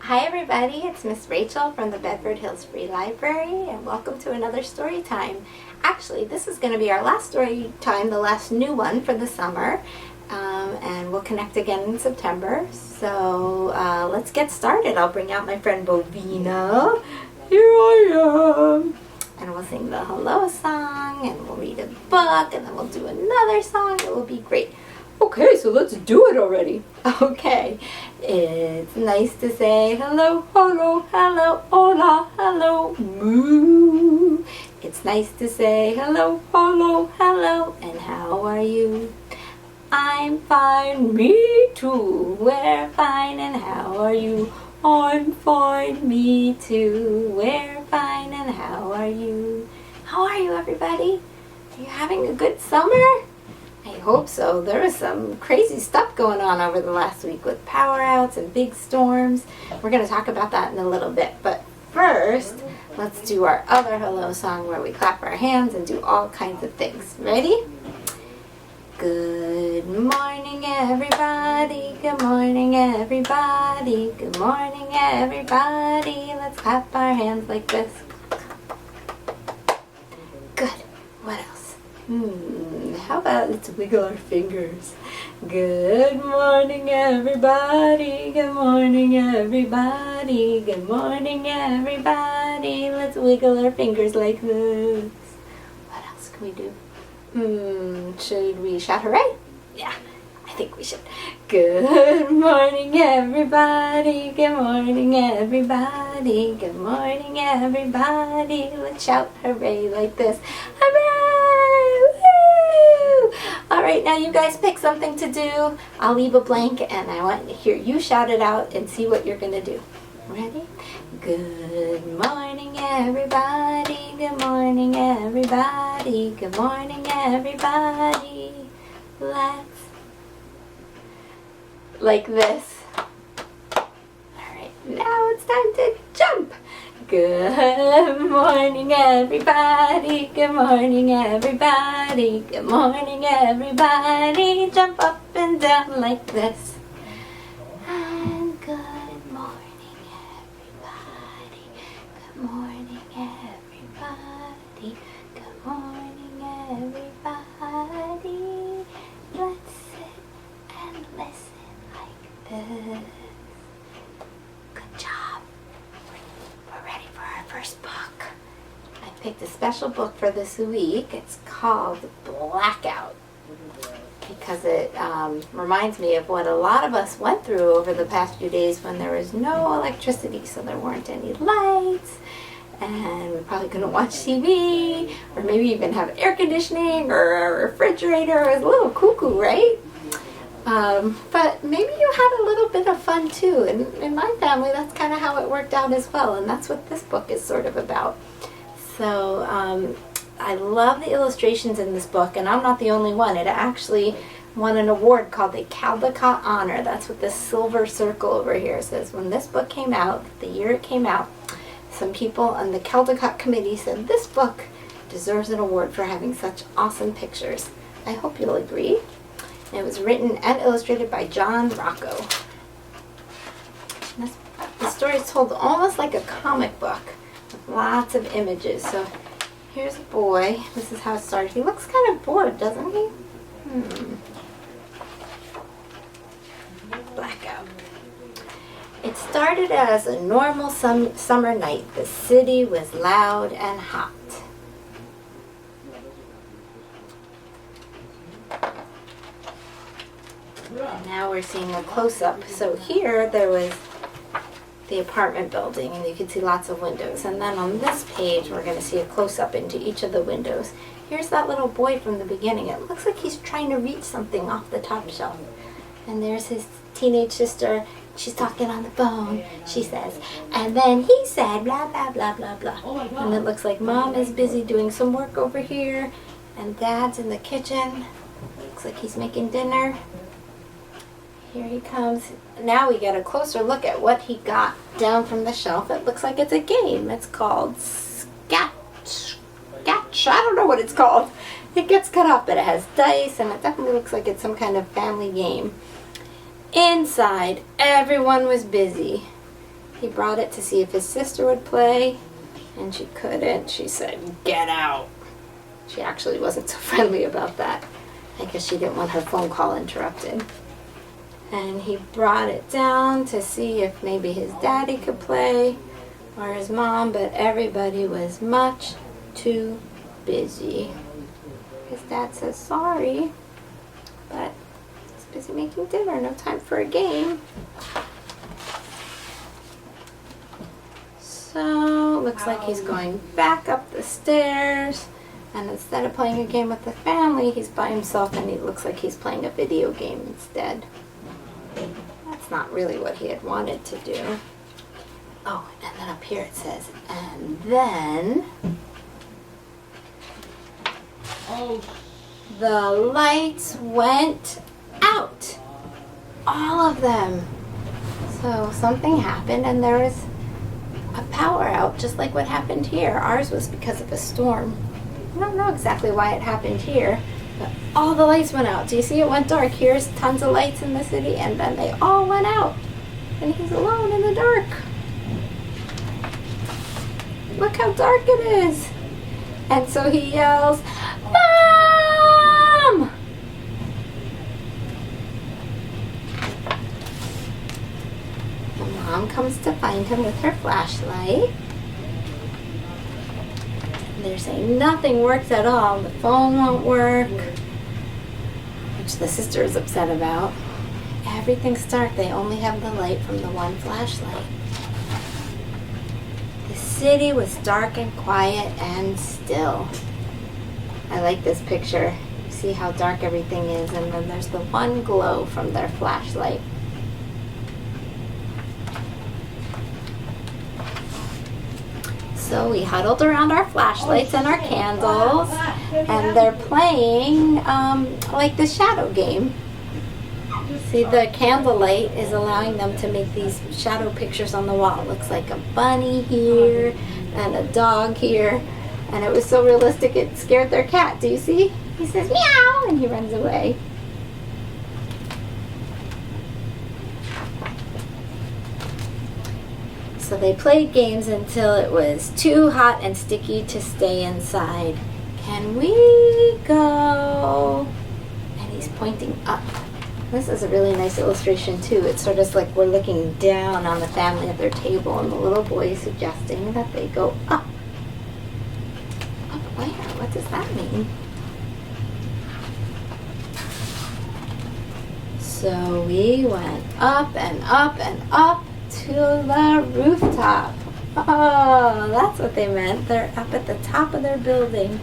Hi everybody, it's Miss Rachel from the Bedford Hills Free Library and welcome to another story time. Actually, this is going to be our last story time, the last new one for the summer, and we'll connect again in September. So let's get started. I'll bring out my friend Bovina. Here I am. And we'll sing the hello song and we'll read a book and then we'll do another song. It will be great. Okay, so let's do it already. Okay, it's nice to say hello, hello, hello, hola, hello, moo. It's nice to say hello, hello, hello, and how are you? I'm fine, me too. We're fine, and how are you? I'm fine, me too. We're fine, and how are you? How are you, everybody? Are you having a good summer? I hope so. There was some crazy stuff going on over the last week with power outs and big storms. We're going to talk about that in a little bit. But first, let's do our other hello song where we clap our hands and do all kinds of things. Ready? Good morning, everybody. Good morning, everybody. Good morning, everybody. Let's clap our hands like this. Good. What else? How about let's wiggle our fingers. Good morning, everybody. Good morning, everybody. Good morning, everybody. Let's wiggle our fingers like this. What else can we do? Should we shout hooray? Yeah, I think we should. Good morning, everybody. Good morning, everybody. Good morning, everybody. Let's shout hooray like this. Hooray! Woo! All right, now you guys pick something to do. I'll leave a blank and I want to hear you shout it out and see what you're going to do. Ready? Good morning, everybody. Good morning, everybody. Good morning, everybody. Let's like this. All right, now it's time to jump. Good morning, everybody. Good morning, everybody. Good morning, everybody. Jump up and down like this. And good morning, everybody. Good morning, everybody. Good morning, everybody. Let's sit and listen like this. Good job. We're ready for our first book. I picked a special book for this week. It's called Blackout because it reminds me of what a lot of us went through over the past few days when there was no electricity, so there weren't any lights, and we probably couldn't watch TV, or maybe even have air conditioning or a refrigerator. It was a little cuckoo, right? But maybe you had a little bit of fun too. And in my family, that's kind of how it worked out as well. And that's what this book is sort of about. So I love the illustrations in this book. And I'm not the only one. It actually won an award called the Caldecott Honor. That's what this silver circle over here says. When this book came out, the year it came out, some people on the Caldecott committee said this book deserves an award for having such awesome pictures. I hope you'll agree. It was written and illustrated by John Rocco. The story is told almost like a comic book with lots of images. So here's a boy. This is how it started. He looks kind of bored, doesn't he? Blackout. It started as a normal summer night. The city was loud and hot. And now we're seeing a close-up. So here there was the apartment building and you can see lots of windows. And then on this page we're going to see a close-up into each of the windows. Here's that little boy from the beginning. It looks like he's trying to reach something off the top shelf. And there's his teenage sister. She's talking on the phone, she says. And then he said blah, blah, blah, blah, blah. And it looks like Mom is busy doing some work over here. And Dad's in the kitchen. Looks like he's making dinner. Here he comes. Now we get a closer look at what he got down from the shelf. It looks like it's a game. It's called Sketch. I don't know what it's called. It gets cut off, but it has dice, and it definitely looks like it's some kind of family game. Inside, everyone was busy. He brought it to see if his sister would play, and she couldn't. She said, "Get out." She actually wasn't so friendly about that. I guess she didn't want her phone call interrupted. And he brought it down to see if maybe his daddy could play or his mom, but everybody was much too busy. His dad says sorry, but he's busy making dinner, no time for a game. So, looks like he's going back up the stairs, and instead of playing a game with the family, he's by himself, and he looks like he's playing a video game instead. That's not really what he had wanted to do. Oh, and then up here it says, and then the lights went out. All of them. So something happened and there was a power out, just like what happened here. Ours was because of a storm. I don't know exactly why it happened here, but all the lights went out. Do you see it went dark? Here's tons of lights in the city, and then they all went out. And he's alone in the dark. Look how dark it is. And so he yells, "Mom!" The mom comes to find him with her flashlight. They're saying nothing works at all. The phone won't work, which the sister is upset about. Everything's dark. They only have the light from the one flashlight. The city was dark and quiet and still. I like this picture. You see how dark everything is, and then there's the one glow from their flashlight. So we huddled around our flashlights and our candles, and they're playing like the shadow game. See, the candlelight is allowing them to make these shadow pictures on the wall. It looks like a bunny here and a dog here, and it was so realistic it scared their cat. Do you see? He says meow and he runs away. So they played games until it was too hot and sticky to stay inside. Can we go? And he's pointing up. This is a really nice illustration too. It's sort of like we're looking down on the family at their table, and the little boy is suggesting that they go up. Up where? What does that mean? So we went up and up and up to the rooftop. Oh, that's what they meant. They're up at the top of their building.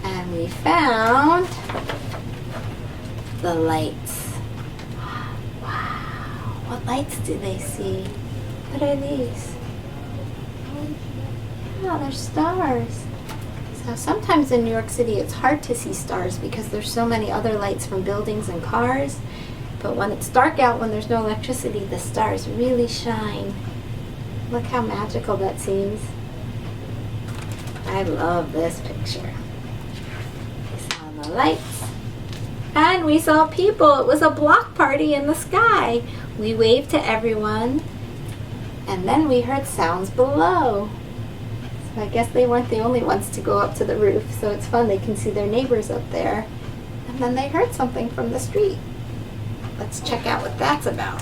And we found the lights. Wow. What lights do they see? What are these? Oh, they're stars. So sometimes in New York City it's hard to see stars because there's so many other lights from buildings and cars. But when it's dark out, when there's no electricity, the stars really shine. Look how magical that seems. I love this picture. We saw the lights. And we saw people. It was a block party in the sky. We waved to everyone. And then we heard sounds below. So I guess they weren't the only ones to go up to the roof. So it's fun. They can see their neighbors up there. And then they heard something from the street. Let's check out what that's about.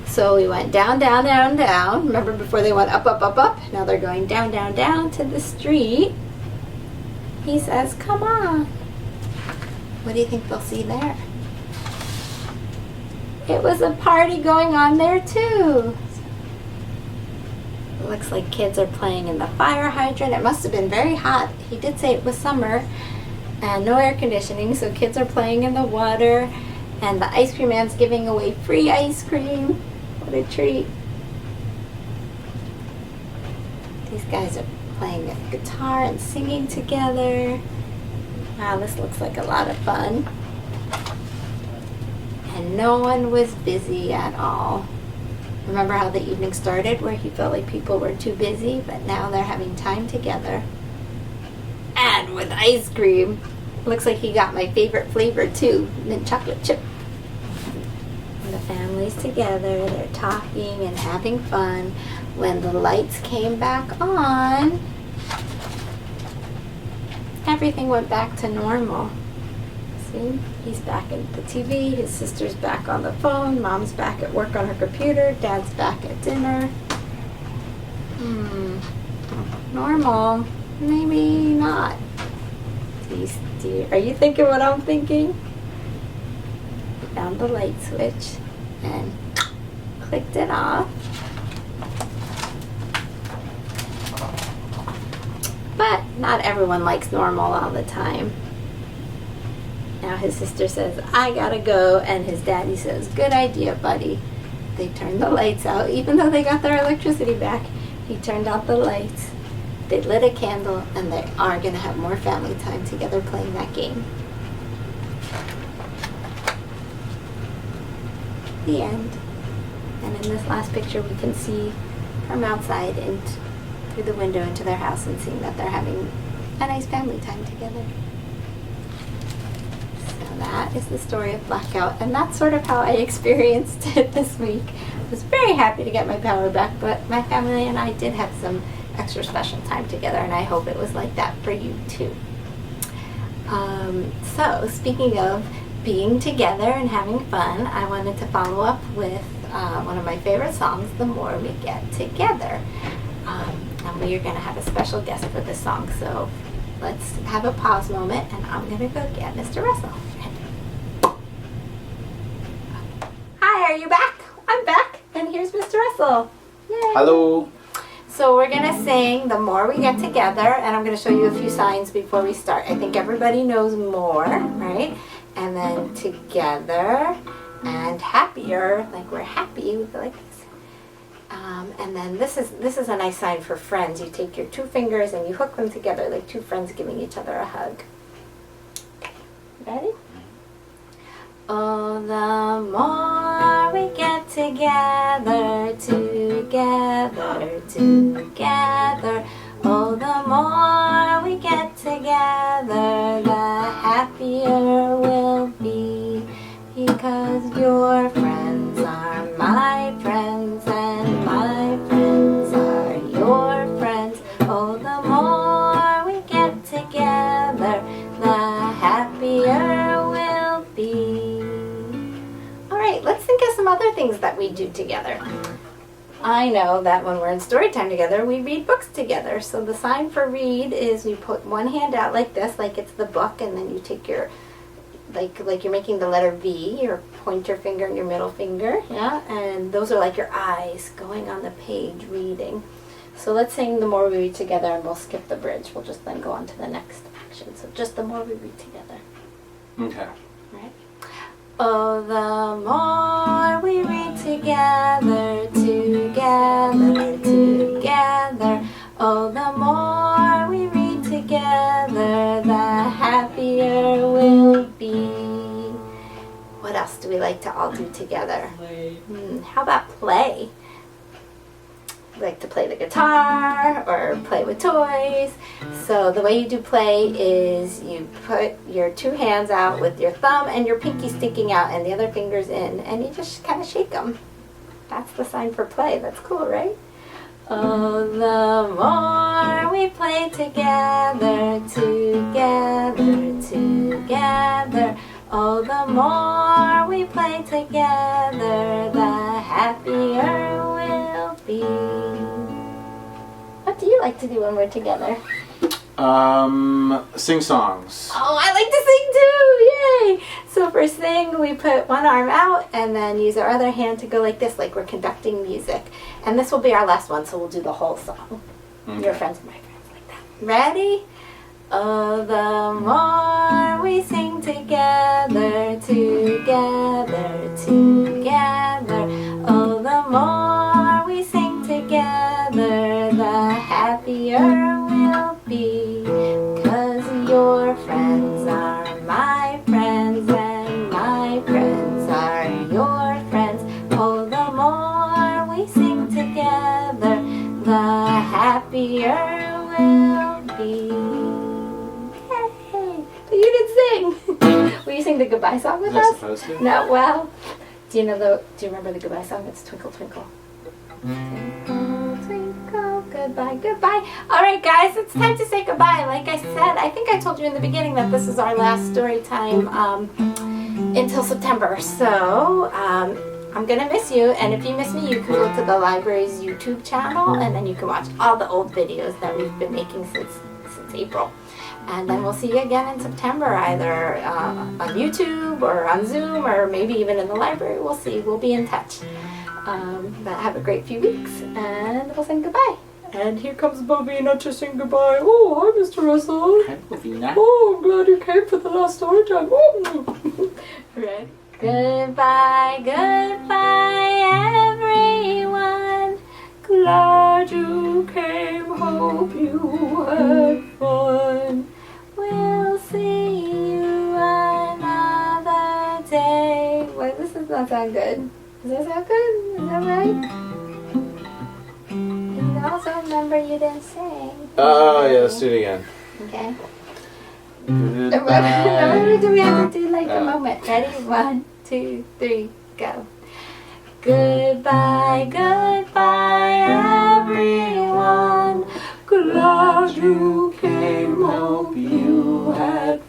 So we went down, down, down, down. Remember before they went up, up, up, up? Now they're going down, down, down to the street. He says, "Come on." What do you think they'll see there? It was a party going on there too. It looks like kids are playing in the fire hydrant. It must have been very hot. He did say it was summer. And no air conditioning, so kids are playing in the water, and the ice cream man's giving away free ice cream. What a treat. These guys are playing a guitar and singing together. Wow, this looks like a lot of fun. And no one was busy at all. Remember how the evening started where he felt like people were too busy, but now they're having time together. And with ice cream. Looks like he got my favorite flavor too, mint chocolate chip. And the family's together, they're talking and having fun. When the lights came back on, everything went back to normal. See, he's back at the TV, his sister's back on the phone, mom's back at work on her computer, dad's back at dinner. Normal. Maybe not. Are you thinking what I'm thinking? I found the light switch and clicked it off. But not everyone likes normal all the time. Now his sister says, I gotta go, and his daddy says, good idea, buddy. They turned the lights out, even though they got their electricity back. He turned out the lights. They lit a candle, and they are gonna have more family time together playing that game. The end. And in this last picture, we can see from outside and through the window into their house and seeing that they're having a nice family time together. So that is the story of Blackout, and that's sort of how I experienced it this week. I was very happy to get my power back, but my family and I did have some extra special time together, and I hope it was like that for you too. So speaking of being together and having fun, I wanted to follow up with one of my favorite songs, The More We Get Together. And we are going to have a special guest for this song, so let's have a pause moment, and I'm going to go get Mr. Russell. Hi, are you back? I'm back, and here's Mr. Russell. Yay. Hello. So we're going to sing The More We Get Together, and I'm going to show you a few signs before we start. I think everybody knows more, right? And then together and happier, like we're happy, like this. And then this is a nice sign for friends. You take your two fingers and you hook them together like two friends giving each other a hug. Okay, ready? Oh, the more we get together, together, together. Oh, the more we get together, the happier we'll be. Because your friends are my friends, and my friends are your friends. Oh, the more we get together, the happier we'll be. All right, let's think of some other things that we do together. I know that when we're in story time together, we read books together. So the sign for read is you put one hand out like this, like it's the book, and then you take your, like you're making the letter V, your pointer finger and your middle finger, yeah? And those are like your eyes going on the page reading. So let's sing The More We Read Together, and we'll skip the bridge. We'll just then go on to the next action. So just The More We Read Together. Okay. Right? Oh, the more we read together, together, together. Oh, the more we read together, the happier we'll be. What else do we like to all do together? How about play? We like to play the guitar or play with toys. So the way you do play is you put your two hands out with your thumb and your pinky sticking out and the other fingers in, and you just kind of shake them. That's the sign for play. That's cool, right? Oh, the more we play together, together, together. Oh, the more we play together, the happier we'll be. What do you like to do when we're together? Sing songs. Oh, I like to sing too! Yay! So for sing, we put one arm out and then use our other hand to go like this, like we're conducting music. And this will be our last one, so we'll do the whole song. Okay. Your friends and my friends, like that. Ready? Oh, the more we sing together, together, together. Oh, the more we sing together, the happier we'll be. 'Cause your friends are my friends, and my friends are your friends. Oh, the more we sing together, the happier we'll be. Yay! But you didn't sing. Will you sing the goodbye song with us? Supposed to? No, well, Do you remember the goodbye song? It's Twinkle Twinkle. Twinkle Twinkle, goodbye, goodbye. All right, guys, it's time to say goodbye. Like I said, I think I told you in the beginning that this is our last story time until September. So I'm gonna miss you, and if you miss me, you can go to the library's YouTube channel, and then you can watch all the old videos that we've been making since April. And then we'll see you again in September, either on YouTube or on Zoom, or maybe even in the library. We'll see. We'll be in touch. But have a great few weeks, and we'll say goodbye. And here comes Bobina to sing goodbye. Oh, hi, Mr. Russell. Hi, Bobina. Oh, I'm glad you came for the last story time. Oh. Right. Goodbye, goodbye, everyone. Glad you came. Hope you had fun. We'll see you another day. Wait, this does not sound good. Does that sound good? Is that right? And also remember you didn't sing. Oh, yeah, let's do it again. Okay. Goodbye. Do we have to do like a moment? Ready? 1, 2, 3, go. Goodbye, goodbye, everyone. Glad you came. Hope you had